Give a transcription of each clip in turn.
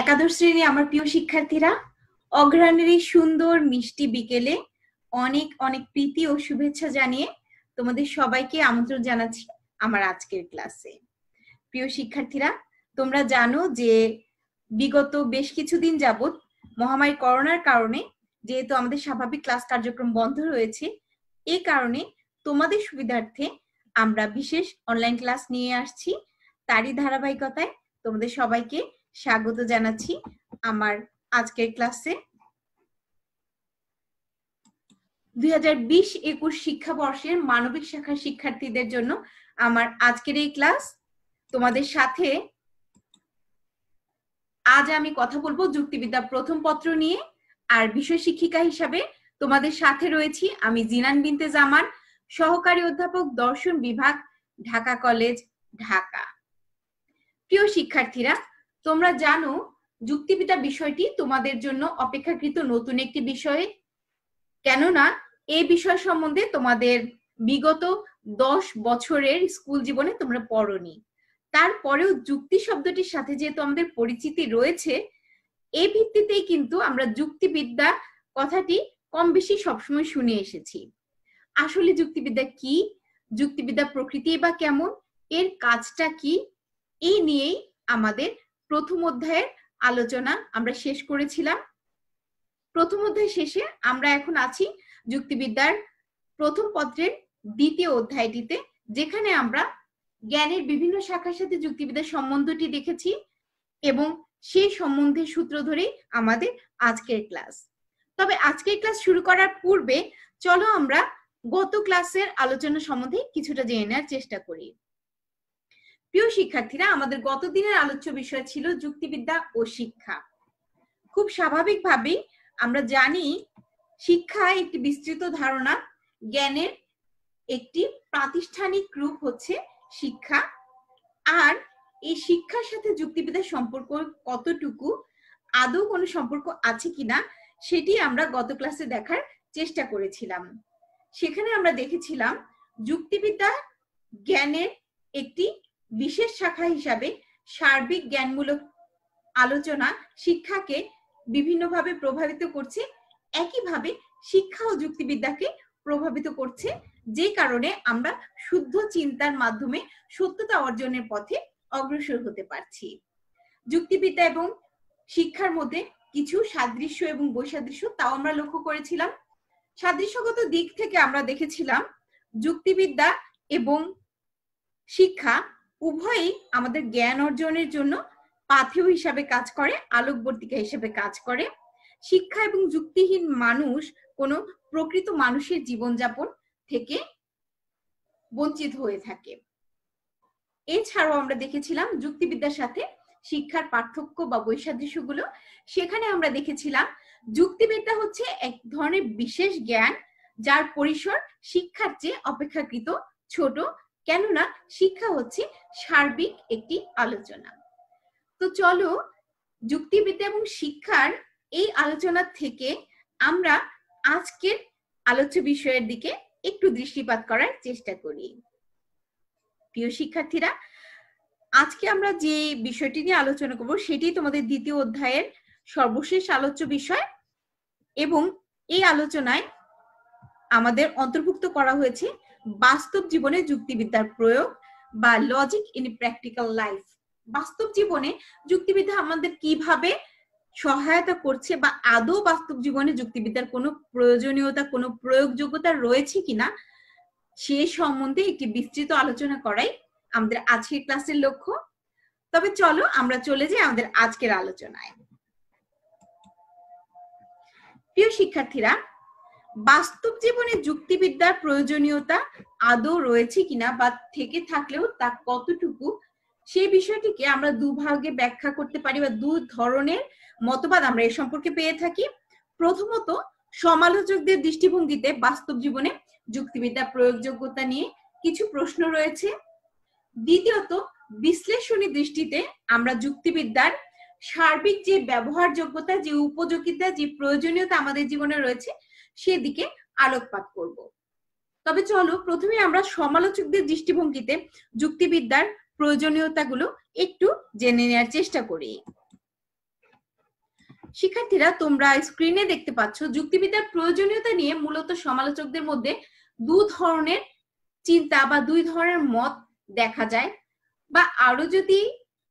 একাদশ শ্রেণী আমার প্রিয় শিক্ষার্থীরা, অগ্রহায়ণের এই সুন্দর মিষ্টি বিকেলে অনেক অনেক প্রীতি ও শুভেচ্ছা জানিয়ে তোমাদের সবাইকে আমন্ত্রণ জানাচ্ছি আমার আজকের ক্লাসে। প্রিয় শিক্ষার্থীরা, তোমরা জানো যে বিগত বেশ কিছুদিন যাবত মহামারী করোনার কারণে যেহেতু আমাদের স্বাভাবিক ক্লাস কার্যক্রম বন্ধ রয়েছে, এই কারণে তোমাদের সুবিধার্থে আমরা বিশেষ অনলাইন ক্লাস নিয়ে আসছি। তারই ধারাবাহিকতায় তোমাদের সবাইকে স্বাগত জানাচ্ছি আমার আজকের ক্লাসে। 2020-21 শিক্ষাবর্ষের মানবিক শাখার শিক্ষার্থীদের জন্য আমার আজকের এই ক্লাস। তোমাদের সাথে আজ আমি কথা বলবো যুক্তিবিদ্যা প্রথম পত্র নিয়ে, আর বিষয় শিক্ষিকা হিসাবে তোমাদের সাথে রয়েছি আমি জিনান বিনতে জামান, সহকারী অধ্যাপক দর্শন বিভাগ, ঢাকা কলেজ, ঢাকা। প্রিয় শিক্ষার্থীরা, তোমরা জানো যুক্তিবিদ্যা বিষয়টি তোমাদের জন্য অপেক্ষাকৃত নতুন একটি বিষয়, কেননা এই বিষয় সম্বন্ধে তোমাদের বিগত 10 বছরের স্কুল জীবনে তোমরা পড়োনি। তারপরেও যুক্তি শব্দটির সাথে যেহেতু আমাদের পরিচিতি রয়েছে, এই ভিত্তিতেই কিন্তু আমরা যুক্তিবিদ্যা কথাটি কম বেশি সবসময় শুনে এসেছি। আসলে যুক্তিবিদ্যা কি, যুক্তিবিদ্যা প্রকৃতি বা কেমন, এর কাজটা কি, এই নিয়েই আমাদের প্রথম অধ্যায়ের আলোচনা আমরা শেষ করেছিলাম। প্রথম অধ্যায় শেষে আমরা এখন আছি যুক্তিবিদ্যার প্রথম পত্রের দ্বিতীয় অধ্যায়টিতে, যেখানে আমরা জ্ঞানের বিভিন্ন শাখার সাথে যুক্তিবিদ্যার সম্বন্ধটি দেখেছি এবং সেই সম্বন্ধের সূত্র ধরেই আমাদের আজকের ক্লাস। তবে আজকের ক্লাস শুরু করার পূর্বে চলো আমরা গত ক্লাসের আলোচনা সম্বন্ধে কিছুটা জেনে নেওয়ার চেষ্টা করি। প্রিয় শিক্ষার্থীরা, আমাদের গত দিনের আলোচ্য বিষয় ছিল যুক্তিবিদ্যা ও শিক্ষা। খুব স্বাভাবিকভাবেই আমরা জানি শিক্ষা একটি বিস্তৃত ধারণা, জ্ঞানের একটি প্রাতিষ্ঠানিক রূপ হচ্ছে শিক্ষা। আর এই শিক্ষার সাথে যুক্তিবিদ্যার সম্পর্ক কতটুকু, আদৌ কোনো সম্পর্ক আছে কিনা, সেটি আমরা গত ক্লাসে দেখার চেষ্টা করেছিলাম। সেখানে আমরা দেখেছিলাম যুক্তিবিদ্যা জ্ঞানের একটি বিশেষ শাখা হিসাবে সার্বিক জ্ঞানমূলক আলোচনা শিক্ষাকে বিভিন্নভাবে প্রভাবিত করছে, একইভাবে শিক্ষা ও যুক্তিবিদ্যাকে প্রভাবিত করছে, যে কারণে আমরা শুদ্ধ চিন্তার মাধ্যমে সত্যতা অর্জনের পথে অগ্রসর হতে পারছি। যুক্তিবিদ্যা এবং শিক্ষার মধ্যে কিছু সাদৃশ্য এবং বৈসাদৃশ্য তাও আমরা লক্ষ্য করেছিলাম। সাদৃশ্যগত দিক থেকে আমরা দেখেছিলাম যুক্তিবিদ্যা এবং শিক্ষা উভয়ই আমাদের জ্ঞান অর্জনের জন্য পাথেয় হিসাবে কাজ করে, আলোকবর্তিকা হিসেবে কাজ করে। শিক্ষা এবং যুক্তিহীন মানুষ কোনো প্রকৃত মানুষের জীবনযাপন থেকে বঞ্চিত হয়ে থাকে। এছাড়াও আমরা দেখেছিলাম যুক্তিবিদ্যার সাথে শিক্ষার পার্থক্য বা বৈসাদৃশ্যগুলো। সেখানে আমরা দেখেছিলাম যুক্তিবিদ্যা হচ্ছে এক ধরনের বিশেষ জ্ঞান, যার পরিসর শিক্ষার চেয়ে অপেক্ষাকৃত ছোট, কেননা শিক্ষা হচ্ছে সার্বিক একটি আলোচনা। তো চলো যুক্তিবিদ্যা এবং শিক্ষার এই আলোচনা থেকে আমরা আজকের আলোচ্য বিষয়ের দিকে একটু দৃষ্টিপাত করার চেষ্টা করি। প্রিয় শিক্ষার্থীরা, আজকে আমরা যে বিষয়টি নিয়ে আলোচনা করব সেটি তোমাদের দ্বিতীয় অধ্যায়ের সর্বশেষ আলোচ্য বিষয়, এবং এই আলোচনায় আমাদের অন্তর্ভুক্ত করা হয়েছে বাস্তব জীবনে যুক্তিবিদ্যার প্রয়োগ বা লজিক ইন প্র্যাকটিক্যাল লাইফ। বাস্তব জীবনে যুক্তিবিদ্যা আমাদের কিভাবে সহায়তা করছে, বা আদৌ বাস্তব জীবনে যুক্তিবিদ্যার কোনো প্রয়োজনীয়তা, কোনো প্রয়োগযোগ্যতা রয়েছে কিনা, সে সম্বন্ধে একটি বিস্তৃত আলোচনা করাই আমাদের আজকের ক্লাসের লক্ষ্য। তবে চলো আমরা চলে যাই আমাদের আজকের আলোচনায়। প্রিয় শিক্ষার্থীরা, বাস্তব জীবনে যুক্তিবিদ্যার প্রয়োজনীয়তা আদৌ রয়েছে কিনা বা থেকে থাকলেও তা কতটুকু, সেই বিষয়টিকে আমরা দুভাগে ব্যাখ্যা করতে পারি, বা দু ধরনের মতবাদ আমরা এ সম্পর্কে পেয়ে থাকি। প্রথমত, সমালোচকদের দৃষ্টিভঙ্গিতে বাস্তব জীবনে যুক্তিবিদ্যার প্রয়োগযোগ্যতা নিয়ে কিছু প্রশ্ন রয়েছে। দ্বিতীয়ত, বিশ্লেষণী দৃষ্টিতে আমরা যুক্তিবিদ্যার সার্বিক যে ব্যবহারযোগ্যতা, যে উপযোগিতা, যে প্রয়োজনীয়তা আমাদের জীবনে রয়েছে সেদিকে আলোকপাত করব। তবে চলো প্রথমে আমরা সমালোচকদের দৃষ্টিভঙ্গিতে যুক্তিবিদ্যার প্রয়োজনীয়তাগুলো একটু জেনে নেওয়ার চেষ্টা করি। শিক্ষার্থীরা, তোমরা স্ক্রিনে দেখতে পাচ্ছ যুক্তিবিদ্যার প্রয়োজনীয়তা নিয়ে মূলত সমালোচকদের মধ্যে দুই ধরনের চিন্তা বা দুই ধরনের মত দেখা যায়, বা আরো যদি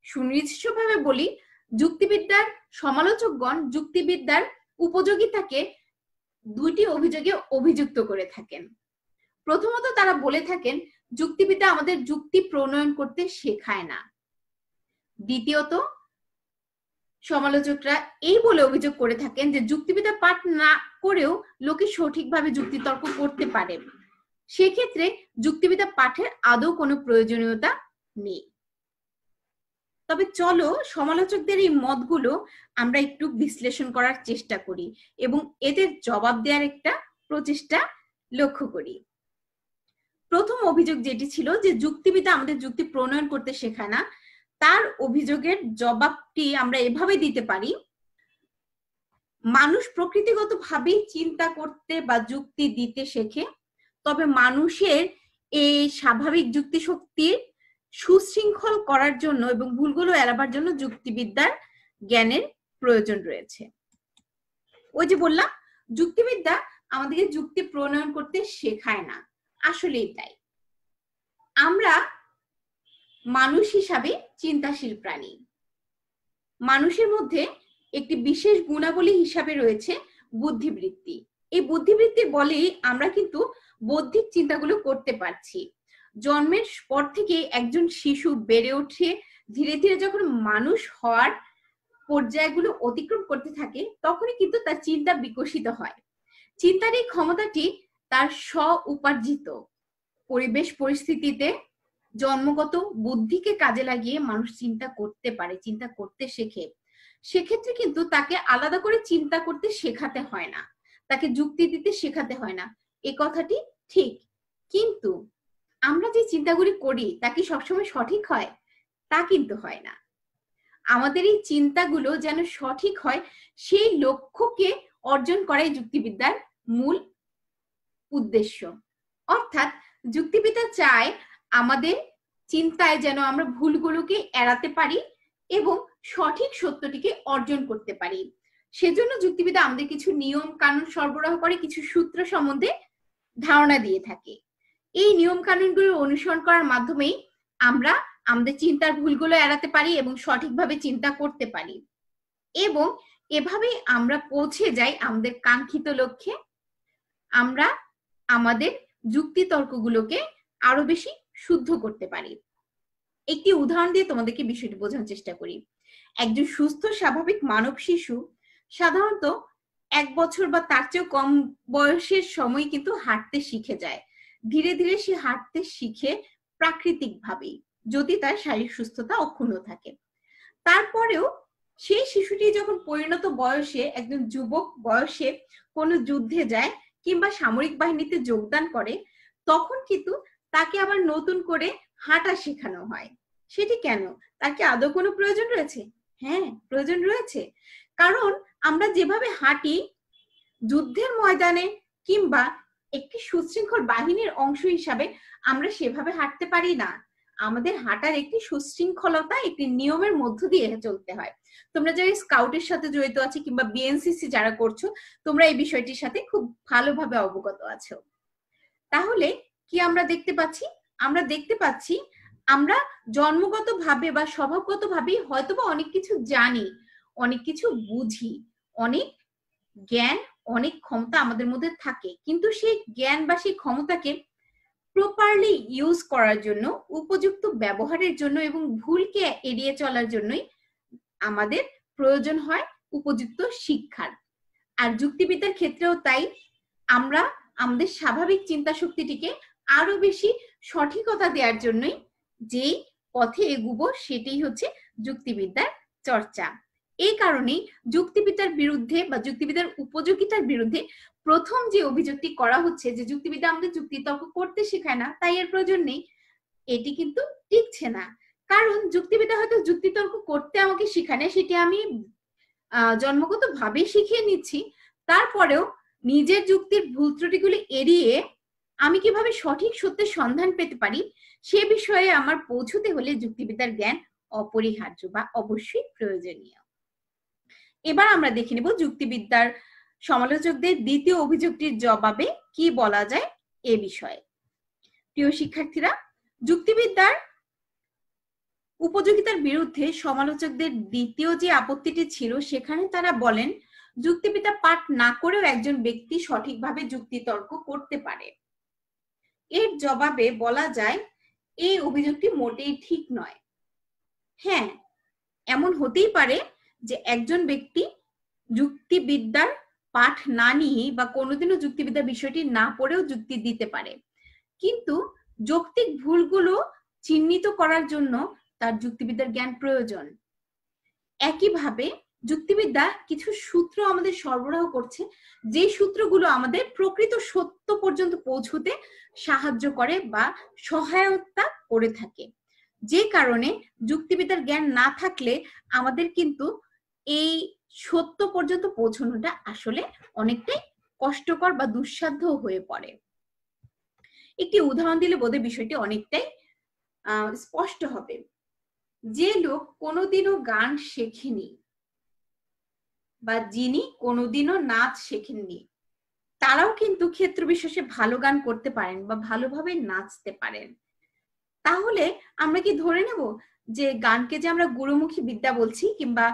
সুনির্দিষ্টভাবে বলি, যুক্তিবিদ্যার সমালোচকগণ যুক্তিবিদ্যার উপযোগিতাকে দুইটি অভিযোগে অভিযুক্ত করে থাকেন। প্রথমত তারা বলে থাকেন যুক্তিবিদ্যা আমাদের যুক্তি প্রণয়ন করতে শেখায় না। দ্বিতীয়ত সমালোচকরা এই বলে অভিযোগ করে থাকেন যে যুক্তিবিদ্যা পাঠ না করেও লোকে সঠিকভাবে যুক্তিতর্ক করতে পারে, সেক্ষেত্রে যুক্তিবিদ্যা পাঠের আদৌ কোনো প্রয়োজনীয়তা নেই। তবে চলো সমালোচকদের এই মতগুলো আমরা একটু বিশ্লেষণ করার চেষ্টা করি এবং এদের জবাব দেওয়ার একটা প্রচেষ্টা লক্ষ্য করি। প্রথম অভিযোগ যেটি ছিল যে যুক্তিবিদ্যা আমাদের যুক্তি প্রণয়ন করতে শেখায় না, তার অভিযোগের জবাবটি আমরা এভাবে দিতে পারি, মানুষ প্রকৃতিগতভাবেই চিন্তা করতে বা যুক্তি দিতে শেখে, তবে মানুষের এই স্বাভাবিক যুক্তি শক্তির সুশৃঙ্খল করার জন্য এবং ভুলগুলো এড়াবার জন্য যুক্তিবিদ্যার জ্ঞানের প্রয়োজন রয়েছে। ওই যে বললাম যুক্তিবিদ্যা আমাদেরকে যুক্তি প্রণয়ন করতে শেখায় না, আসলেই তাই। আমরা মানুষ হিসাবে চিন্তাশীল প্রাণী। মানুষের মধ্যে একটি বিশেষ গুণাবলী হিসাবে রয়েছে বুদ্ধিবৃত্তি। এই বুদ্ধিবৃত্তির বলেই আমরা কিন্তু বৌদ্ধিক চিন্তাগুলো করতে পারছি। জন্মের পর থেকে একজন শিশু বেড়ে ওঠে, ধীরে ধীরে যখন মানুষ হওয়ার পর্যায়গুলো অতিক্রম করতে থাকে তখনই কিন্তু তার চিন্তা বিকশিত হয়। চিন্তার এই ক্ষমতাটি তার স্ব-উপার্জিত। পরিবেশ পরিস্থিতিতে জন্মগত বুদ্ধিকে কাজে লাগিয়ে মানুষ চিন্তা করতে পারে, চিন্তা করতে শেখে। সেক্ষেত্রে কিন্তু তাকে আলাদা করে চিন্তা করতে শেখাতে হয় না, তাকে যুক্তি দিতে শেখাতে হয় না, এ কথাটি ঠিক। কিন্তু আমরা যে চিন্তাগুলি করি তা কি সবসময় সঠিক হয়? তা কিন্তু হয় না। আমাদের এই চিন্তাগুলো যেন সঠিক হয় সেই লক্ষ্যকে অর্জন করাই যুক্তিবিদ্যার মূল উদ্দেশ্য। অর্থাৎ যুক্তিবিদ্যা চায় আমাদের চিন্তায় যেন আমরা ভুলগুলোকে এড়াতে পারি এবং সঠিক সত্যটিকে অর্জন করতে পারি। সেজন্য যুক্তিবিদ্যা আমাদের কিছু নিয়ম কানুন সরবরাহ করে, কিছু সূত্র সম্বন্ধে ধারণা দিয়ে থাকে। এই নিয়ম কানুনগুলো অনুসরণ করার মাধ্যমেই আমরা আমাদের চিন্তার ভুলগুলো এড়াতে পারি এবং সঠিকভাবে চিন্তা করতে পারি, এবং এভাবেই আমরা পৌঁছে যাই আমাদের কাঙ্ক্ষিত লক্ষ্যে। আমরা আমাদের যুক্তিতর্কগুলোকে আরো বেশি শুদ্ধ করতে পারি। একটি উদাহরণ দিয়ে তোমাদেরকে বিষয়টি বোঝানোর চেষ্টা করি। একজন সুস্থ স্বাভাবিক মানব শিশু সাধারণত 1 বছর বা তার চেয়েও কম বয়সের সময় কিন্তু হাঁটতে শিখে যায়। ধীরে ধীরে সে হাঁটতে শিখে প্রাকৃতিক ভাবেই, যদি তার শারীরিক সুস্থতা অক্ষুণ্ণ থাকে। তারপরেও সেই শিশুটি যখন পরিণত বয়সে একজন যুবক বয়সে কোনো যুদ্ধে যায় কিংবা সামরিক বাহিনীতে যোগদান করে, তখন কিন্তু তাকে আবার নতুন করে হাঁটা শেখানো হয়। সেটি কেন? তার কি আদৌ কোনো প্রয়োজন রয়েছে? হ্যাঁ, প্রয়োজন রয়েছে। কারণ আমরা যেভাবে হাঁটি যুদ্ধের ময়দানে কিংবা একটি সুশৃঙ্খল বাহিনীর অংশ হিসাবে আমরা সেভাবে হাঁটতে পারি না। আমাদের হাঁটার একটি সুশৃঙ্খলতা, একটি নিয়মের মধ্য দিয়ে চলতে হয়। তোমরা যারা স্কাউটের সাথে জড়িত আছো কিংবা বিএনসিসি যারা করছো, তোমরা এই বিষয়টির সাথে খুব ভালোভাবে অবগত আছো। তাহলে কি আমরা দেখতে পাচ্ছি? আমরা দেখতে পাচ্ছি আমরা জন্মগতভাবে বা স্বভাবগতভাবেই হয়তোবা অনেক কিছু জানি, অনেক কিছু বুঝি, অনেক জ্ঞান, অনেক ক্ষমতা আমাদের মধ্যে থাকে, কিন্তু সেই জ্ঞান বা সেই ক্ষমতাকে প্রপারলি ইউজ করার জন্য, উপযুক্ত ব্যবহারের জন্য এবং ভুলকে এড়িয়ে চলার জন্যই আমাদের প্রয়োজন হয় উপযুক্ত শিক্ষার। আর যুক্তিবিদ্যার ক্ষেত্রেও তাই। আমরা আমাদের স্বাভাবিক চিন্তা শক্তিটিকে আরো বেশি সঠিকতা দেওয়ার জন্যই যেই পথে এগুবো সেটাই হচ্ছে যুক্তিবিদ্যার চর্চা। এই কারণেই যুক্তিবিদ্যার বিরুদ্ধে বা যুক্তিবিদ্যার উপযোগিতার বিরুদ্ধে প্রথম যে অভিযোগটি করা হচ্ছে যে যুক্তিবিদ্যা আমাদের যুক্তিতর্ক করতে শেখায় না, তাই এর প্রয়োজন নেই, এটি কিন্তু টিকছে না। কারণ যুক্তিবিদ্যা হয়তো যুক্তিতর্ক করতে আমাকে শেখায় না, সেটি আমি জন্মগত ভাবে শিখিয়ে নিচ্ছি। তারপরেও নিজের যুক্তির ভুল ত্রুটিগুলি এড়িয়ে আমি কিভাবে সঠিক সত্যের সন্ধান পেতে পারি সে বিষয়ে আমার পৌঁছতে হলে যুক্তিবিদ্যার জ্ঞান অপরিহার্য বা অবশ্যই প্রয়োজনীয়। এবার আমরা দেখে নেব যুক্তিবিদ্যার সমালোচকদের দ্বিতীয় অভিযোগটির জবাবে কি বলা যায় এ বিষয়ে। প্রিয় শিক্ষার্থীরা, যুক্তিবিদ্যার উপযোগিতার বিরুদ্ধে সমালোচকদের দ্বিতীয় যে আপত্তিটি ছিল সেখানে তারা বলেন যুক্তিবিদ্যা পাঠ না করেও একজন ব্যক্তি সঠিকভাবে যুক্তিতর্ক করতে পারে। এর জবাবে বলা যায় এই অভিযোগটি মোটেই ঠিক নয়। হ্যাঁ, এমন হতেই পারে যে একজন ব্যক্তি যুক্তিবিদ্যার পাঠ না নিয়ে বা কোনোদিনও যুক্তিবিদ্যার বিষয়টি না পড়েও যুক্তি দিতে পারে, কিন্তু যৌক্তিক ভুলগুলো চিহ্নিত করার জন্য তার যুক্তিবিদ্যার জ্ঞান প্রয়োজন। একইভাবে যুক্তিবিদ্যা কিছু সূত্র আমাদের সরবরাহ করছে, যে সূত্রগুলো আমাদের প্রকৃত সত্য পর্যন্ত পৌঁছতে সাহায্য করে বা সহায়তা করে থাকে, যে কারণে যুক্তিবিদ্যার জ্ঞান না থাকলে আমাদের কিন্তু এই সত্য পর্যন্ত পৌঁছানোটা আসলে অনেকটাই কষ্টকর বা দুঃসাধ্য হয়ে পড়ে। একটি উদাহরণ দিলে বোধহয় বিষয়টি অনেকটাই স্পষ্ট হবে। যে লোক কোনোদিনও গান শেখেনি বা যিনি কোনোদিনও নাচ শেখেননি, তারাও কিন্তু ক্ষেত্র বিশেষে ভালো গান করতে পারেন বা ভালোভাবে নাচতে পারেন। তাহলে আমরা কি ধরে নেব যে গানকে যে আমরা গুরুমুখী বিদ্যা বলছি কিংবা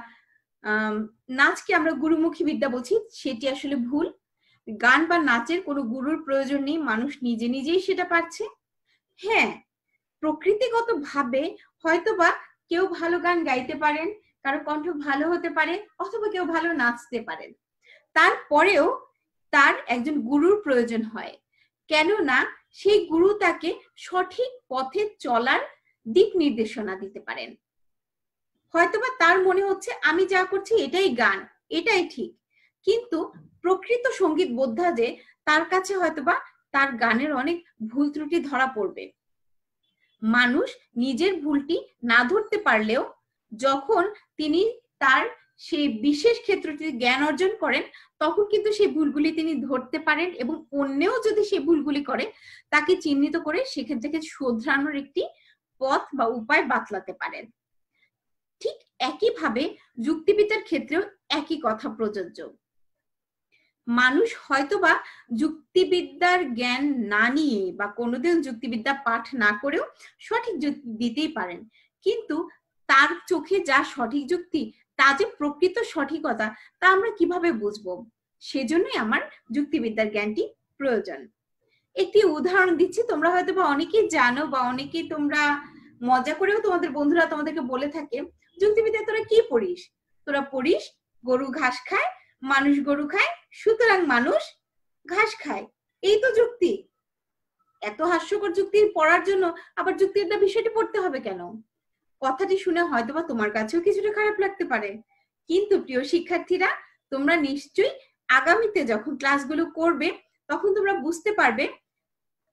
নাচকে আমরা গুরুমুখী বিদ্যা বলছি সেটি আসলে ভুল? গান বা নাচের কোনো গুরুর প্রয়োজন নেই, মানুষ নিজে নিজেই সেটা পারছে। হ্যাঁ, প্রকৃতিগত ভাবে হয়তোবা কেউ ভালো গান গাইতে পারেন, কারো কণ্ঠ ভালো হতে পারে, অথবা কেউ ভালো নাচতে পারেন, তারপরেও তার একজন গুরুর প্রয়োজন হয়। কেননা সেই গুরু তাকে সঠিক পথে চলার দিক নির্দেশনা দিতে পারেন। হয়তোবা তার মনে হচ্ছে আমি যা করছি এটাই গান, এটাই ঠিক, কিন্তু প্রকৃত সঙ্গীত বোদ্ধা যে তার কাছে হয়তোবা তার গানের অনেক ভুল ত্রুটি ধরা পড়বে। মানুষ নিজের ভুলটি না ধরতে পারলেও যখন তিনি তার সেই বিশেষ ক্ষেত্রটি জ্ঞান অর্জন করেন তখন কিন্তু সেই ভুলগুলি তিনি ধরতে পারেন এবং অন্যেও যদি সেই ভুলগুলি করে তাকে চিহ্নিত করে সেখান থেকে শোধরানোর একটি পথ বা উপায় বাতলাতে পারেন। ঠিক একইভাবে যুক্তিবিদ্যার ক্ষেত্রেও একই কথা প্রযোজ্য। মানুষ হয়তোবা যুক্তিবিদ্যার জ্ঞান না নিয়ে বা কোনোদিন যুক্তিবিদ্যা পাঠ না করেও সঠিক যুক্তি দিতেই পারেন, কিন্তু তার চোখে যা সঠিক যুক্তি তা যে প্রকৃত সঠিকতা তা আমরা কিভাবে বুঝবো? সেজন্যই আমার যুক্তিবিদ্যার জ্ঞানটি প্রয়োজন। একটি উদাহরণ দিচ্ছি, তোমরা হয়তোবা অনেকেই জানো বা অনেকেই তোমরা মজা করেও তোমাদের বন্ধুরা তোমাদেরকে বলে থাকে যুক্তিবিদ্যা তোরা কি পড়িস? তোরা পড়িস গরু ঘাস খায়, মানুষ গরু খায়, সুতরাং মানুষ ঘাস খায়, এই তো যুক্তি। এত হাস্যকর যুক্তি পড়ার জন্য আবার যুক্তিবিদ্যা বিষয়টি পড়তে হবে কেন? কথাটি শুনে হয়তোবা তোমার কাছেও কিছুটা খারাপ লাগতে পারে, কিন্তু প্রিয় শিক্ষার্থীরা, তোমরা নিশ্চয়ই আগামীতে যখন ক্লাসগুলো করবে তখন তোমরা বুঝতে পারবে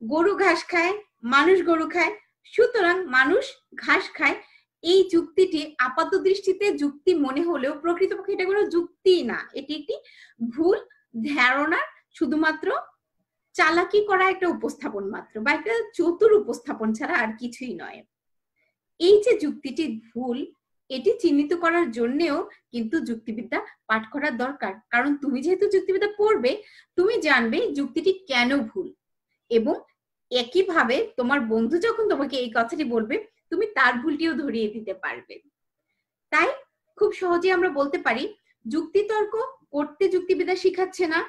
গরু ঘাস খায়, মানুষ গরু খায়, সুতরাং মানুষ ঘাস খায়, এই যুক্তিটি আপাত দৃষ্টিতে যুক্তি মনে হলেও প্রকৃতপক্ষে এটা কোনো যুক্তি না, এটি একটি ভুল ধারণা, শুধুমাত্র চালাকি করা একটা উপস্থাপন মাত্র বা একটা চতুর উপস্থাপন ছাড়া আর কিছুই নয়। এই যে যুক্তিটি ভুল এটি চিহ্নিত করার জন্যও কিন্তু যুক্তিবিদ্যা পাঠ করার দরকার, কারণ তুমি যেহেতু যুক্তিবিদ্যা পড়বে তুমি জানবে যুক্তিটি কেন ভুল, এবং একইভাবে তোমার বন্ধু যখন তোমাকে এই কথাটি বলবে তুমি তার ভুলটিও ধরিয়ে দিতে পারবে। তাই খুব সহজে আমরা বলতে পারি যুক্তিতর্ক করতে যুক্তিবিদ্যা শিখাচ্ছে না,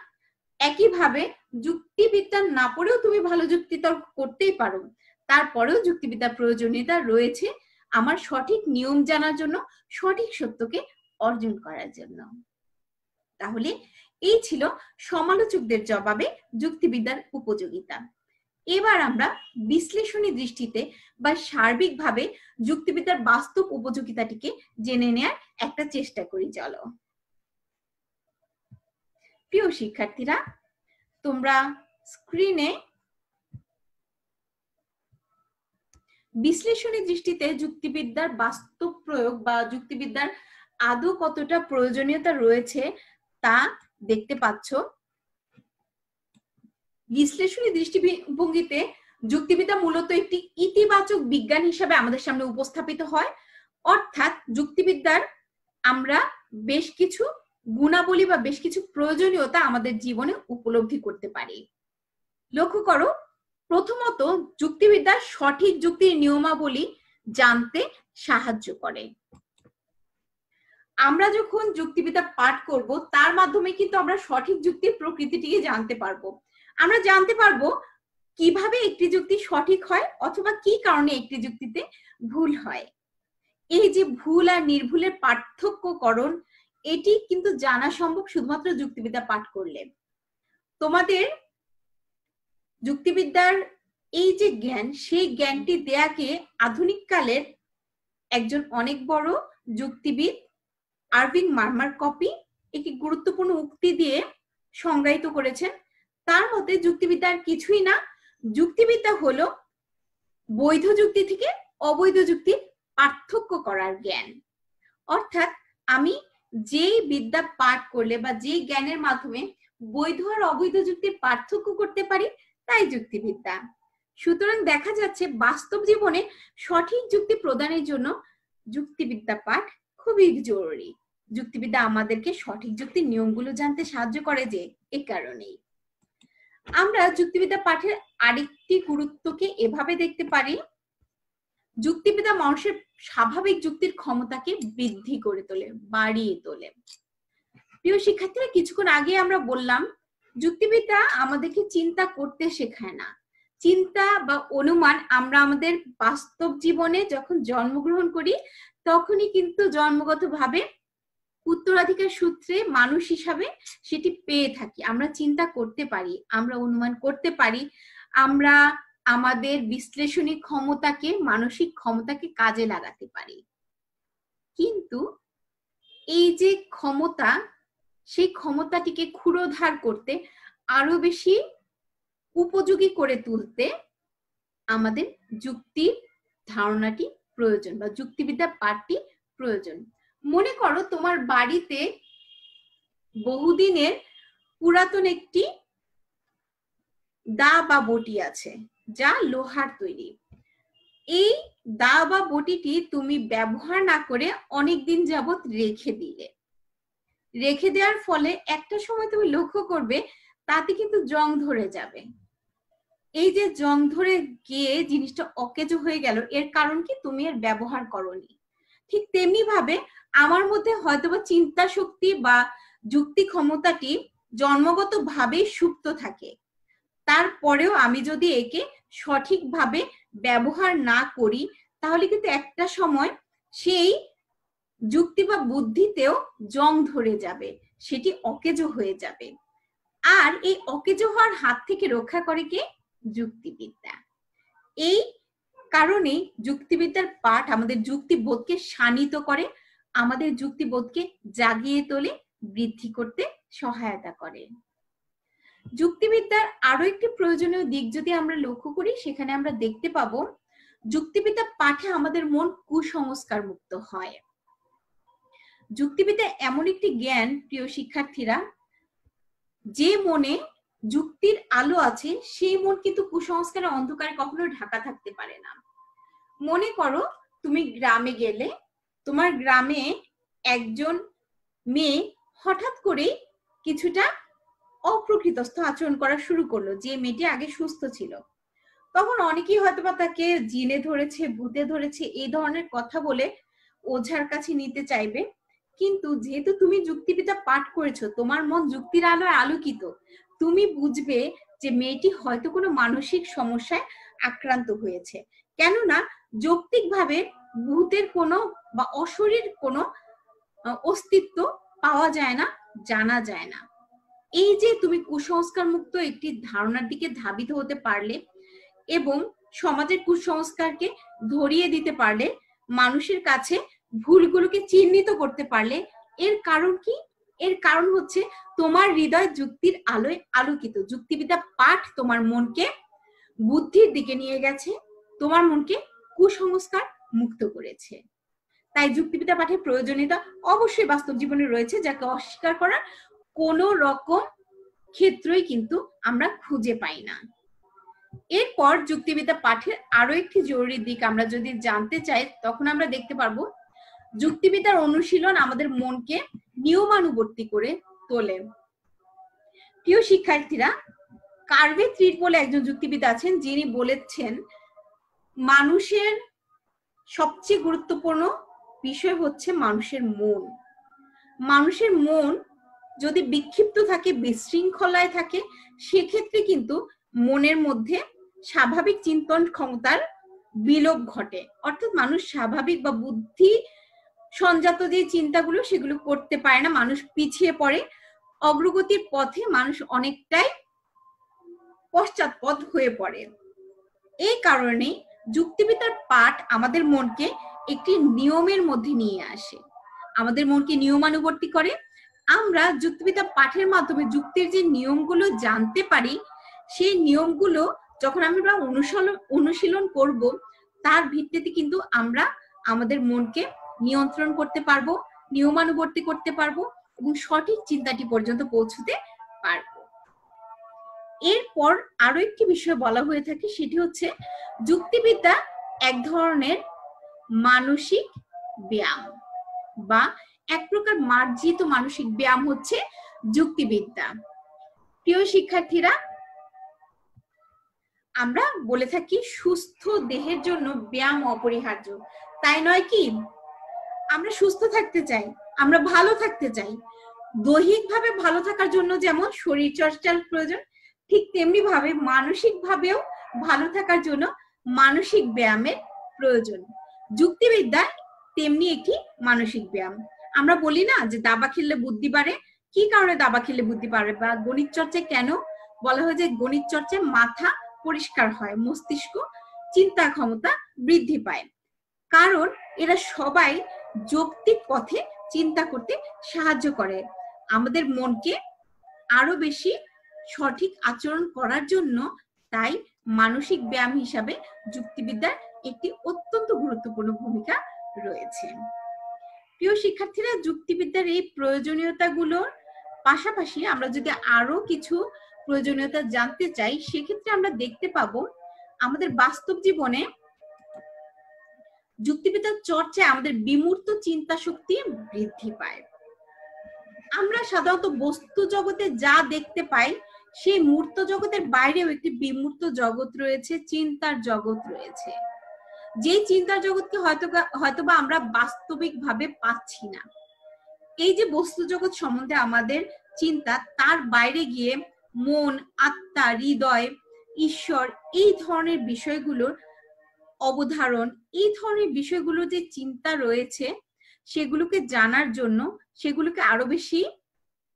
একইভাবে যুক্তিবিদ্যা না পড়েও তুমি ভালো যুক্তিতর্ক করতেই পারো, তারপরেও যুক্তিবিদ্যার প্রয়োজনীয়তা রয়েছে আমার সঠিক নিয়ম জানার জন্য, সঠিক সত্যকে অর্জন করার জন্য। তাহলে এই ছিল সমালোচকদের জবাবে যুক্তিবিদ্যার উপযোগিতা। এবার আমরা বিশ্লেষণী দৃষ্টিতে বা সার্বিকভাবে যুক্তিবিদ্যার বাস্তব উপযোগিতাটিকে জেনে নেয়ার একটা চেষ্টা করি। চলো প্রিয় শিক্ষার্থীরা, তোমরা স্ক্রিনে বিশ্লেষণী দৃষ্টিতে যুক্তিবিদ্যার বাস্তব প্রয়োগ বা যুক্তিবিদ্যার আদৌ কতটা প্রয়োজনীয়তা রয়েছে তা দেখতে পাচ্ছ। বিশ্লেষণী দৃষ্টিভঙ্গিতে যুক্তিবিদ্যা মূলত একটি ইতিবাচক বিজ্ঞান হিসেবে আমাদের সামনে উপস্থাপিত হয়, অর্থাৎ যুক্তিবিদ্যার আমরা বেশ কিছু গুণাবলী বা বেশ কিছু প্রয়োজনীয়তা আমাদের জীবনে উপলব্ধি করতে পারি। লক্ষ্য করো, প্রথমত যুক্তিবিদ্যা সঠিক যুক্তির নিয়মাবলী জানতে সাহায্য করে। আমরা যখন যুক্তিবিদ্যা পাঠ করব তার মাধ্যমে কিন্তু আমরা সঠিক যুক্তির প্রকৃতিটিকে জানতে পারবো। আমরা জানতে পারবো কিভাবে একটি যুক্তি সঠিক হয় অথবা কি কারণে একটি যুক্তিতে ভুল হয়। এই যে ভুল আর নির্ভুলের পার্থক্যকরণ, এটি কিন্তু জানা সম্ভব শুধুমাত্র যুক্তিবিদ্যা পাঠ করলে। তোমাদের যুক্তিবিদ্যার এই যে জ্ঞান, সেই জ্ঞানটি দেয়াকে আধুনিক কালের একজন অনেক বড় যুক্তিবিদ আরভিং মার্মার কপি একটি গুরুত্বপূর্ণ উক্তি দিয়ে সংজ্ঞায়িত করেছেন। তার মতে যুক্তিবিদ্যার কিছুই না, যুক্তিবিদ্যা হলো বৈধ যুক্তি থেকে অবৈধ যুক্তির পার্থক্য করার জ্ঞান। অর্থাৎ আমি যেই বিদ্যা পাঠ করলে বা যেই জ্ঞানের মাধ্যমে বৈধ আর অবৈধ যুক্তির পার্থক্য করতে পারি, তাই যুক্তিবিদ্যা। সুতরাং দেখা যাচ্ছে বাস্তব জীবনে সঠিক যুক্তি প্রদানের জন্য যুক্তিবিদ্যা পাঠ খুবই জরুরি। যুক্তিবিদ্যা আমাদেরকে সঠিক যুক্তির নিয়মগুলো জানতে সাহায্য করে যে এ কারণেই। আমরা যুক্তিবিদ্যা পাঠের আরেকটি গুরুত্বকে এভাবে দেখতে পারি, যুক্তিবিদ্যা মানুষের স্বাভাবিক যুক্তির ক্ষমতাকে বৃদ্ধি করে তোলে, বাড়িয়ে তোলে। প্রিয় শিক্ষার্থীরা, কিছুক্ষণ আগে আমরা বললাম যুক্তিবিদ্যা আমাদেরকে চিন্তা করতে শেখায় না। চিন্তা বা অনুমান আমরা আমাদের বাস্তব জীবনে যখন জন্মগ্রহণ করি তখনই কিন্তু জন্মগতভাবে উত্তরাধিকার সূত্রে মানুষ হিসাবে সেটি পেয়ে থাকি। আমরা চিন্তা করতে পারি, আমরা অনুমান করতে পারি, আমরা আমাদের বিশ্লেষণী ক্ষমতাকে, মানসিক ক্ষমতাকে কাজে লাগাতে পারি। কিন্তু এই যে ক্ষমতা, সেই ক্ষমতাটিকে ক্ষুরোধার করতে, আরো বেশি উপযোগী করে তুলতে আমাদের যুক্তির ধারণাটি প্রয়োজন বা যুক্তিবিদ্যা পাঠটি প্রয়োজন। মনে করো তোমার বাড়িতে বহুদিনের পুরাতন একটি দা বা বটি আছে যা লোহার তৈরি। এই দা বা বটিটি তুমি ব্যবহার না করে অনেকদিন যাবত রেখে দিলে। রেখে দেওয়ার ফলে একটা সময় তুমি লক্ষ্য করবে তাতে কিন্তু জং ধরে যাবে। এই যে জং ধরে গিয়ে জিনিসটা অকেজো হয়ে গেল, এর কারণ কি? তুমি এর ব্যবহার করনি। ঠিক তেমনি ভাবে আমার মধ্যে হয়তোবা চিন্তা শক্তি বা যুক্তি ক্ষমতাটি জন্মগত ভাবে সুপ্ত থাকে, তারপরেও আমি যদি একে সঠিকভাবে ব্যবহার না করি তাহলে কিন্তু একটা সময় সেই যুক্তি বা বুদ্ধিতেও জং ধরে যাবে, সেটি অকেজো হয়ে যাবে। আর এই অকেজো হওয়ার হাত থেকে রক্ষা করে কে? যুক্তিবিদ্যা। এই কারণে যুক্তিবিদ্যার পাঠ আমাদের যুক্তিবোধকে শানিত করে, আমাদের যুক্তিবোধকে জাগিয়ে তোলে, বৃদ্ধি করতে সহায়তা করে। যুক্তিবিদ্যার আরো একটি প্রয়োজনীয় দিক যদি আমরা লক্ষ্য করি, সেখানে আমরা দেখতে পাবো যুক্তিবিদ্যা পাঠে আমাদের মন কুসংস্কার মুক্ত হয়। যুক্তিবিদ্যা এমন একটি জ্ঞান, প্রিয় শিক্ষার্থীরা, যে মনে যুক্তির আলো আছে সেই মন কিন্তু কুসংস্কারের অন্ধকারে কখনো ঢাকা থাকতে পারে না। মনে করো তুমি গ্রামে গেলে, তোমার গ্রামে একজন মেয়ে হঠাৎ করে কিছুটা অপ্রকৃতস্থ আচরণ করা শুরু করলো, যে মেয়েটি আগে সুস্থ ছিল। তখন অনেকেই হয়তোবা তাকে জিনে ধরেছে, ভূতে ধরেছে, এই ধরনের কথা বলে ওঝার কাছে নিতে চাইবে। কিন্তু যেহেতু তুমি যুক্তিবিদ্যা পাঠ করেছো, তোমার মন যুক্তির আলোয় আলোকিত, তুমি বুঝবে যে মেয়েটি হয়তো কোনো মানসিক সমস্যায় আক্রান্ত হয়েছে। কেননা যৌক্তিকভাবে ভূতের কোনো বা অশরীর কোনো অস্তিত্ব পাওয়া যায় না, জানা যায় না। এই যে তুমি কুসংস্কার মুক্ত একটি ধারণার দিকে ধাবিত হতে পারলে এবং সমাজের কুসংস্কারকে ধরিয়ে দিতে পারলে, মানুষের কাছে ভুলগুলোকে চিহ্নিত করতে পারলে, এর কারণ কি? এর কারণ হচ্ছে তোমার হৃদয় যুক্তির আলোয় আলোকিত। যুক্তিবিদ্যা পাঠ তোমার মনকে বুদ্ধির দিকে নিয়ে গেছে, তোমার মনকে কুসংস্কার মুক্ত করেছে। তাই যুক্তিবিদ্যা পাঠের প্রয়োজনীয়তা অবশ্যই বাস্তব জীবনে রয়েছে, যাকে অস্বীকার করার কোনো রকম ক্ষেত্রই কিন্তু আমরা খুঁজে পাই না। এরপর যুক্তিবিদ্যা পাঠের আরো একটি জরুরি দিক আমরা যদি জানতে চাই, তখন আমরা দেখতে পারবো যুক্তিবিদ্যার অনুশীলন আমাদের মনকে নিয়মানুবর্তী করে তোলে। প্রিয় শিক্ষার্থীরা, কার্ভে ত্রিট বলে একজন যুক্তিবিদ আছেন, যিনি বলেছেন মানুষের সবচেয়ে গুরুত্বপূর্ণ বিষয় হচ্ছে মানুষের মন। মানুষের মন যদি বিক্ষিপ্ত থাকে, বিশৃঙ্খলায় থাকে, সেক্ষেত্রে কিন্তু মনের মধ্যে স্বাভাবিক চিন্তন ক্ষমতার বিলোপ ঘটে। অর্থাৎ মানুষ স্বাভাবিক বা বুদ্ধি সঞ্জাত যে চিন্তাগুলো সেগুলো করতে পারে না, মানুষ পিছিয়ে পড়ে, অগ্রগতির পথে মানুষ অনেকটাই পশ্চাৎপদ হয়ে পড়ে। এই কারণে যুক্তিবিদ্যার পাঠ আমাদের মনকে একটি নিয়মের মধ্যে নিয়ে আসে, আমাদের মনকে নিয়মানুবর্তী করে। আমরা যুক্তিবিদ্যা পাঠের মাধ্যমে যুক্তির যে নিয়মগুলো জানতে পারি, সেই নিয়মগুলো যখন আমরা অনুশীলন করব, তার ভিত্তিতে কিন্তু আমরা আমাদের মনকে নিয়ন্ত্রণ করতে পারবো, নিয়মানুবর্তী করতে পারবো এবং সঠিক চিন্তাটি পর্যন্ত পৌঁছতে পারবো। এরপর আরো একটি বিষয় বলা হয়ে থাকে, সেটি হচ্ছে যুক্তিবিদ্যা এক ধরনের মানসিক ব্যায়াম বা এক প্রকার মার্জিত মানসিক ব্যায়াম হচ্ছে যুক্তিবিদ্যা। প্রিয় শিক্ষার্থীরা, আমরা বলে থাকি সুস্থ দেহের জন্য ব্যায়াম অপরিহার্য, তাই নয় কি? আমরা সুস্থ থাকতে চাই, আমরা ভালো থাকতে চাই। দৈহিকভাবে ভালো থাকার জন্য যেমন শরীর চর্চার প্রয়োজন, ঠিক তেমনি ভাবে মানসিক ভাবেও ভালো থাকার জন্য মানসিক ব্যায়ামের প্রয়োজন। যুক্তিবিদ্যা তেমনি একটি মানসিক ব্যায়াম। আমরা বলি না যে দাবা খেললে বুদ্ধি বাড়ে, কি কারণে দাবা খেললে বুদ্ধি বাড়ে? বা গণিত চর্চায় কেন বলা হয় যে গণিত চর্চায় মাথা পরিষ্কার হয়, মস্তিষ্ক চিন্তা ক্ষমতা বৃদ্ধি পায়? কারণ এরা সবাই যৌক্তিক পথে চিন্তা করতে সাহায্য করে, আমাদের মনকে আরো বেশি সঠিক আচরণ করার জন্য। তাই মানসিক ব্যায়াম হিসাবে যুক্তিবিদ্যার একটি অত্যন্ত গুরুত্বপূর্ণ ভূমিকা রয়েছে। প্রিয় শিক্ষার্থীরা, যুক্তিবিদ্যার এই প্রয়োজনীয়তাগুলোর পাশাপাশি আমরা যদি আরো কিছু প্রয়োজনীয়তা জানতে চাই, সেক্ষেত্রে আমরা দেখতে পাবো আমাদের বাস্তব জীবনে যুক্তিবিদ্যার চর্চায় আমাদের বিমূর্ত চিন্তা শক্তি বৃদ্ধি পায়। আমরা সাধারণত বস্তু জগতে যা দেখতে পাই, সেই মূর্ত জগতের বাইরেও একটি বিমূর্ত জগৎ রয়েছে, চিন্তার জগৎ রয়েছে। যে চিন্তার জগৎকে হয়তোবা আমরা বাস্তবিক ভাবে পাচ্ছি না। এই যে বস্তু জগৎ সম্বন্ধে আমাদের চিন্তা, তার বাইরে গিয়ে মন, আত্মা, হৃদয়, ঈশ্বর, এই ধরনের বিষয়গুলোর অবধারণ, এই ধরনের বিষয়গুলো যে চিন্তা রয়েছে, সেগুলোকে জানার জন্য, সেগুলোকে আরো বেশি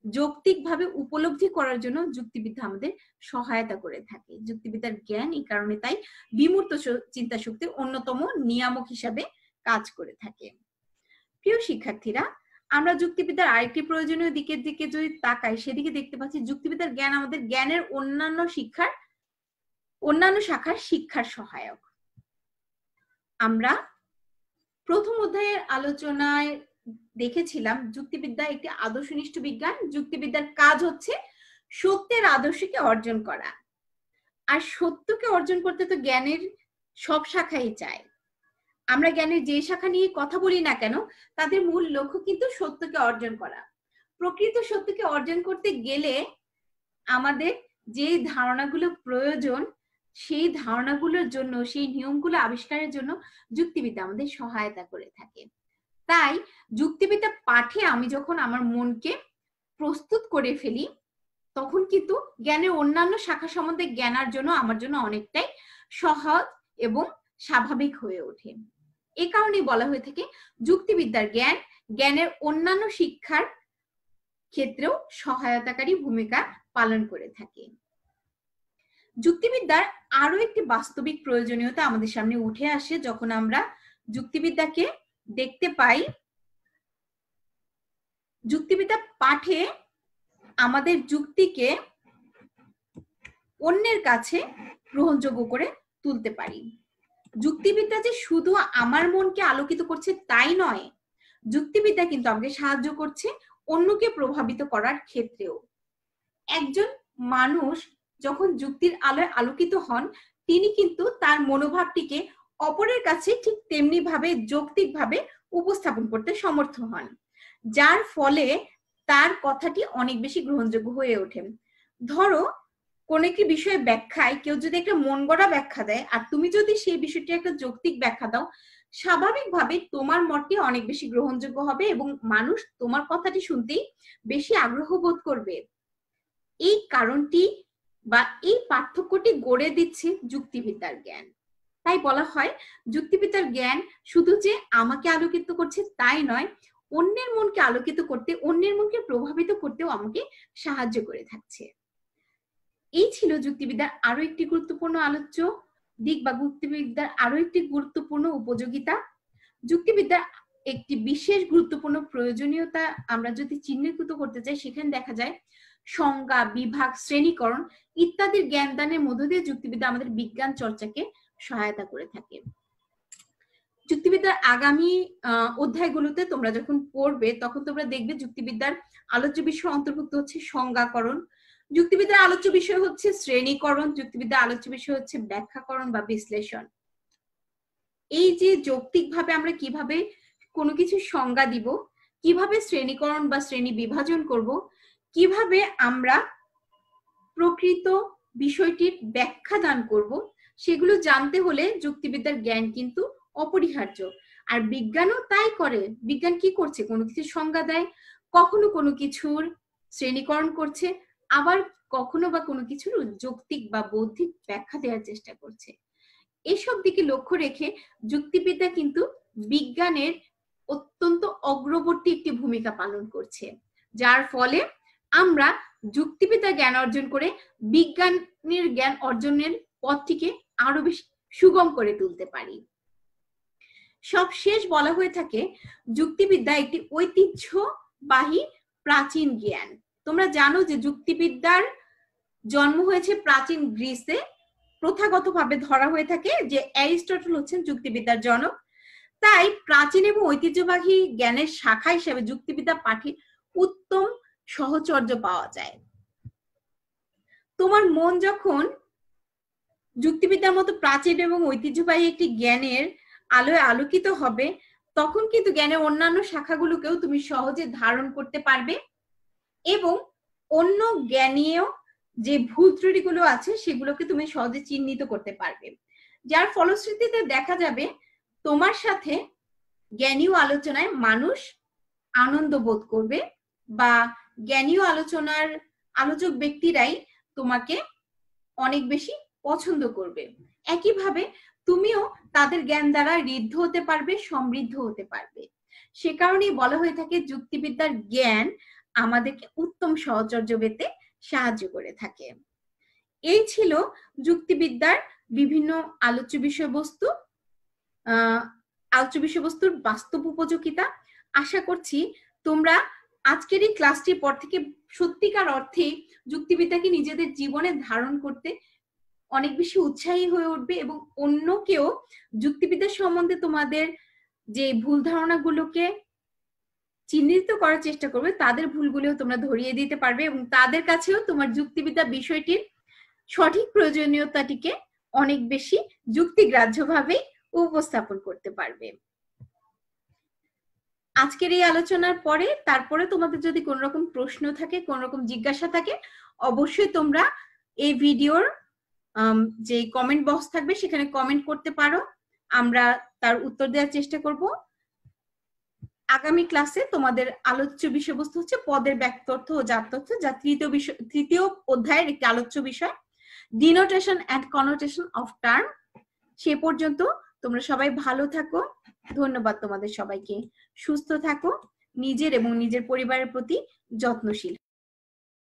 যৌক্তিকভাবে উপলব্ধি করার জন্য যুক্তিবিদ্যা আমাদের সহায়তা করে থাকে। যুক্তিবিদ্যার জ্ঞান এই কারণে তাই বিমূর্ত চিন্তা শক্তির অন্যতম নিয়ামক হিসাবে কাজ করে থাকে। প্রিয় শিক্ষার্থীরা, আমরা যুক্তিবিদ্যার আরেকটি প্রয়োজনীয় দিকের দিকে যদি তাকাই, সেদিকে দেখতে পাচ্ছি যুক্তিবিদ্যার জ্ঞান আমাদের জ্ঞানের অন্যান্য শাখার শিক্ষার সহায়ক। আমরা প্রথম অধ্যায়ের আলোচনায় দেখেছিলাম যুক্তিবিদ্যা একটি আদর্শনিষ্ঠ বিজ্ঞান। যুক্তিবিদ্যার কাজ হচ্ছে সত্যের আদর্শকে অর্জন করা, আর সত্যকে অর্জন করতে তো জ্ঞানের সব শাখাই চায়। আমরা জ্ঞানের যে শাখা নিয়ে কথা বলি না কেন, তাদের মূল লক্ষ্য কিন্তু সত্যকে অর্জন করা। প্রকৃত সত্যকে অর্জন করতে গেলে আমাদের যে ধারণাগুলো প্রয়োজন, সেই ধারণাগুলোর জন্য, সেই নিয়মগুলো আবিষ্কারের জন্য যুক্তিবিদ্যা আমাদের সহায়তা করে থাকে। তাই যুক্তিবিদ্যা পাঠে আমি যখন আমার মনকে প্রস্তুত করে ফেলি, তখন কিন্তু জ্ঞানের অন্যান্য শাখা সম্বন্ধে জ্ঞানার জন্য আমার জন্য অনেকটাই সহজ এবং স্বাভাবিক হয়ে ওঠে। এই কারণেই বলা হয়ে থাকে যুক্তিবিদ্যার জ্ঞান জ্ঞানের অন্যান্য শিক্ষার ক্ষেত্রেও সহায়তাকারী ভূমিকা পালন করে থাকে। যুক্তিবিদ্যার আরো একটি বাস্তবিক প্রয়োজনীয়তা আমাদের সামনে উঠে আসে যখন আমরা যুক্তিবিদ্যাকে দেখতে পাই। যুক্তিবিদ্যা পাঠে আমাদের যুক্তিকে অন্যের কাছে গ্রহণযোগ্য করে তুলতে পারি। যুক্তিবিদ্যা যে শুধু আমার মনকে আলোকিত করছে তাই নয়, যুক্তিবিদ্যা কিন্তু আমাকে সাহায্য করছে অন্যকে প্রভাবিত করার ক্ষেত্রেও। একজন মানুষ যখন যুক্তির আলোয় আলোকিত হন, তিনি কিন্তু তার মনোভাবটিকে অপরের কাছে ঠিক তেমনি ভাবে যৌক্তিকভাবে উপস্থাপন করতে সমর্থ হন, যার ফলে তার কথাটি অনেক বেশি গ্রহণযোগ্য হয়ে ওঠে। ধরো কোন একটি বিষয়ে ব্যাখ্যায় কেউ যদি একটা মন গড়া ব্যাখ্যা দেয় আর তুমি যদি সেই বিষয়টি একটা যৌক্তিক ব্যাখ্যা দাও, স্বাভাবিকভাবে তোমার মতটি অনেক বেশি গ্রহণযোগ্য হবে এবং মানুষ তোমার কথাটি শুনতেই বেশি আগ্রহ বোধ করবে। এই কারণটি বা এই পার্থক্যটি গড়ে দিচ্ছে যুক্তিবিদ্যার জ্ঞান। তাই বলা হয় যুক্তিবিদ্যার জ্ঞান শুধু যে আমাকে আলোকিত করছে তাই নয়, অন্যের মনকে আলোকিত করতে, অন্যের মনকে প্রভাবিত করতেও আমাকে সাহায্য করে থাকছে। এই ছিল যুক্তিবিদ্যার আরো একটি গুরুত্বপূর্ণ আলোচ্য দিক বা যুক্তিবিদ্যার আরো একটি গুরুত্বপূর্ণ উপযোগিতা। যুক্তিবিদ্যার একটি বিশেষ গুরুত্বপূর্ণ প্রয়োজনীয়তা আমরা যদি চিহ্নিত করতে চাই, সেখানে দেখা যায় সংজ্ঞা, বিভাগ, শ্রেণীকরণ ইত্যাদির জ্ঞানদানের মধ্য দিয়ে যুক্তিবিদ্যা আমাদের বিজ্ঞান চর্চাকে সহায়তা করে থাকে। যুক্তিবিদ্যার আগামী অধ্যায়গুলোতে তোমরা যখন পড়বে তখন তোমরা দেখবে যুক্তিবিদ্যার আলোচ্য বিষয় অন্তর্ভুক্ত হচ্ছে সংজ্ঞাকরণ, যুক্তিবিদ্যার আলোচ্য বিষয় হচ্ছে শ্রেণীকরণ, যুক্তিবিদ্যার আলোচ্য বিষয় হচ্ছে ব্যাখ্যাকরণ বা বিশ্লেষণ। এই যে যৌক্তিকভাবে আমরা কিভাবে কোনো কিছু সংজ্ঞা দিব, কিভাবে শ্রেণীকরণ বা শ্রেণী বিভাজন করব, কিভাবে আমরা প্রকৃত বিষয়টির ব্যাখ্যা দান করব, সেগুলো জানতে হলে যুক্তিবিদ্যার জ্ঞান কিন্তু অপরিহার্য। আর বিজ্ঞানও তাই করে। বিজ্ঞান কি করছে? কোনো কিছুর সংজ্ঞা দেয়, কখনো কোনো কিছুর শ্রেণীকরণ করছে, আবার কখনো বা কোনো কিছুর যৌক্তিক বা বৌদ্ধিক ব্যাখ্যা দেওয়ার চেষ্টা করছে। এসব দিকে লক্ষ্য রেখে যুক্তিবিদ্যা কিন্তু বিজ্ঞানের অত্যন্ত অগ্রবর্তী একটি ভূমিকা পালন করছে, যার ফলে আমরা যুক্তিবিদ্যা জ্ঞান অর্জন করে বিজ্ঞানের জ্ঞান অর্জনের পথটিকে আরো বেশি সুগম করে তুলতে পারি। সবশেষ বলা হয়ে থাকে যুক্তিবিদ্যা একটি ঐতিহ্যবাহী প্রাচীন জ্ঞান। তোমরা জানো যে যুক্তিবিদ্যার জন্ম হয়েছে প্রাচীন গ্রিসে। প্রথাগতভাবে ধরা হয়ে থাকে যে অ্যারিস্টটল হচ্ছেন যুক্তিবিদ্যার জনক। তাই প্রাচীন এবং ঐতিহ্যবাহী জ্ঞানের শাখা হিসেবে যুক্তিবিদ্যা পাঠে উত্তম সহচর্য পাওয়া যায়। তোমার মন যখন যুক্তিবিদ্যার মতো প্রাচীন এবং ঐতিহ্যবাহী একটি জ্ঞানের আলোয় আলোকিত হবে, তখন কিন্তু জ্ঞানের অন্যান্য শাখাগুলোকেও তুমি সহজে ধারণ করতে পারবে এবং অন্য জ্ঞানীয় যে ভুল ত্রুটিগুলো আছে সেগুলোকে তুমি সহজে চিহ্নিত করতে পারবে, যার ফলশ্রুতিতে দেখা যাবে তোমার সাথে জ্ঞানীয় আলোচনায় মানুষ আনন্দ বোধ করবে বা জ্ঞানীয় আলোচনার আলোচক ব্যক্তিরাই তোমাকে অনেক বেশি পছন্দ করবে। একইভাবে তুমিও তাদের জ্ঞান দ্বারা ঋদ্ধ হতে পারবে, সমৃদ্ধ হতে পারবে। সে কারণেই বলা হয়ে থাকে যুক্তিবিদ্যার জ্ঞান আমাদেরকে উত্তম সহচর্য পেতে সাহায্য করে থাকে। এই ছিল যুক্তিবিদ্যার বিভিন্ন আলোচ্য বিষয়বস্তু, আলোচ্য বিষয়বস্তুর বাস্তব উপযোগিতা। আশা করছি তোমরা আজকের এই ক্লাসটির পর থেকে সত্যিকার অর্থে যুক্তিবিদ্যাকে নিজেদের জীবনে ধারণ করতে অনেক বেশি উৎসাহী হয়ে উঠবে এবং অন্যকেও যুক্তিবিদ্যা সম্বন্ধে তোমাদের যে ভুল ধারণাগুলোকে চিহ্নিত করার চেষ্টা করবে, তাদের ভুলগুলোও তোমরা ধরিয়ে দিতে পারবে এবং তাদের কাছেও তোমার যুক্তিবিদ্যা বিষয়টির সঠিক প্রয়োজনীয়তাটিকে অনেক বেশি যুক্তিগ্রাহ্যভাবে উপস্থাপন করতে পারবে। আজকের এই আলোচনার পরে তারপরে তোমাদের যদি কোন রকম প্রশ্ন থাকে, কোন রকম জিজ্ঞাসা থাকে, অবশ্যই তোমরা এই ভিডিওর যে কমেন্ট বক্স থাকবে সেখানে কমেন্ট করতে পারো, আমরা তার উত্তর দেওয়ার চেষ্টা করব। আগামী ক্লাসে তোমাদের আলোচ্য বিষয়বস্তু হচ্ছে পদের ব্যাক্তর্থ ও জাত্যর্থ, যা তৃতীয় অধ্যায়ের একটি আলোচ্য বিষয়, denotation and connotation of term. সে পর্যন্ত তোমরা সবাই ভালো থাকো। ধন্যবাদ তোমাদের সবাইকে। সুস্থ থাকো, নিজের এবং নিজের পরিবারের প্রতি যত্নশীল।